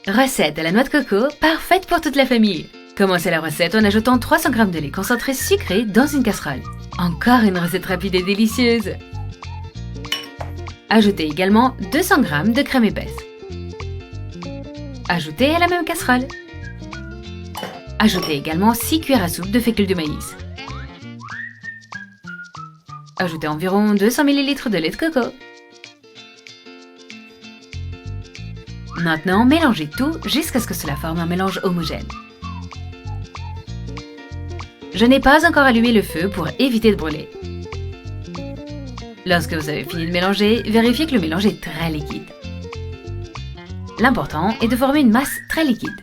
Recette à la noix de coco, parfaite pour toute la famille. Commencez la recette en ajoutant 300 g de lait concentré sucré dans une casserole. Encore une recette rapide et délicieuse. Ajoutez également 200 g de crème épaisse. Ajoutez à la même casserole. Ajoutez également 6 cuillères à soupe de fécule de maïs. Ajoutez environ 200 ml de lait de coco. Maintenant, mélangez tout jusqu'à ce que cela forme un mélange homogène. Je n'ai pas encore allumé le feu pour éviter de brûler. Lorsque vous avez fini de mélanger, vérifiez que le mélange est très liquide. L'important est de former une masse très liquide.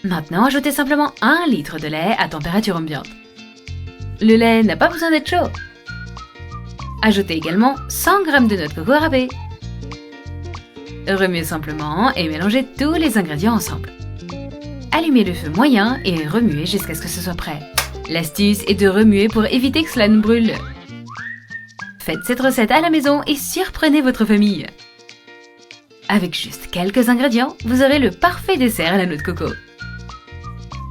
Maintenant, ajoutez simplement 1 litre de lait à température ambiante. Le lait n'a pas besoin d'être chaud. Ajoutez également 100 g de noix de coco râpée. Remuez simplement et mélangez tous les ingrédients ensemble. Allumez le feu moyen et remuez jusqu'à ce que ce soit prêt. L'astuce est de remuer pour éviter que cela ne brûle. Faites cette recette à la maison et surprenez votre famille. Avec juste quelques ingrédients, vous aurez le parfait dessert à la noix de coco.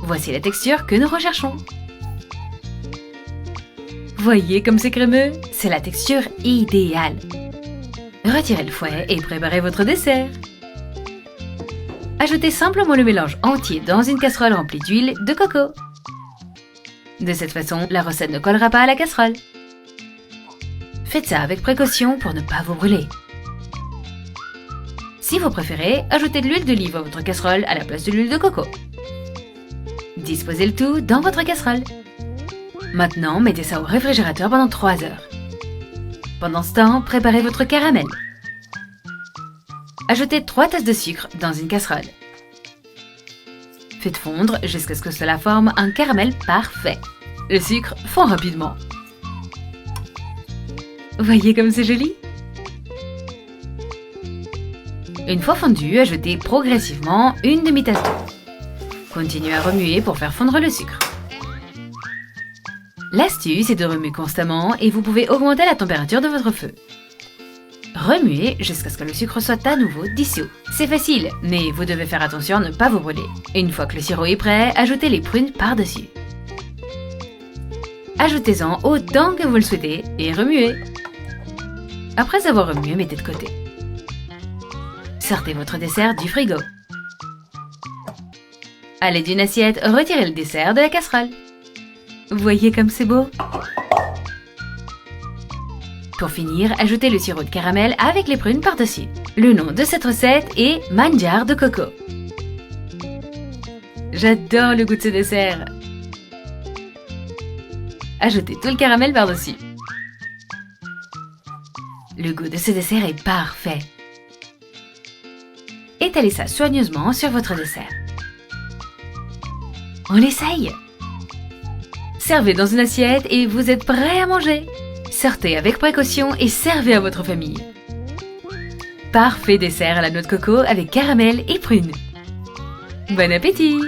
Voici la texture que nous recherchons. Voyez comme c'est crémeux, c'est la texture idéale. Retirez le fouet et préparez votre dessert. Ajoutez simplement le mélange entier dans une casserole remplie d'huile de coco. De cette façon, la recette ne collera pas à la casserole. Faites ça avec précaution pour ne pas vous brûler. Si vous préférez, ajoutez de l'huile d'olive à votre casserole à la place de l'huile de coco. Disposez le tout dans votre casserole. Maintenant, mettez ça au réfrigérateur pendant 3 heures. Pendant ce temps, préparez votre caramel. Ajoutez 3 tasses de sucre dans une casserole. Faites fondre jusqu'à ce que cela forme un caramel parfait. Le sucre fond rapidement. Voyez comme c'est joli? Une fois fondu, ajoutez progressivement une demi-tasse d'eau. Continuez à remuer pour faire fondre le sucre. L'astuce est de remuer constamment et vous pouvez augmenter la température de votre feu. Remuez jusqu'à ce que le sucre soit à nouveau dissous. C'est facile, mais vous devez faire attention à ne pas vous brûler. Une fois que le sirop est prêt, ajoutez les prunes par-dessus. Ajoutez-en autant que vous le souhaitez et remuez. Après avoir remué, mettez de côté. Sortez votre dessert du frigo. À l'aide d'une assiette, retirez le dessert de la casserole. Voyez comme c'est beau? Pour finir, ajoutez le sirop de caramel avec les prunes par-dessus. Le nom de cette recette est manjar de coco. J'adore le goût de ce dessert. Ajoutez tout le caramel par-dessus. Le goût de ce dessert est parfait. Étalez ça soigneusement sur votre dessert. On l'essaye! Servez dans une assiette et vous êtes prêt à manger. Sortez avec précaution et servez à votre famille. Parfait dessert à la noix de coco avec caramel et prunes. Bon appétit!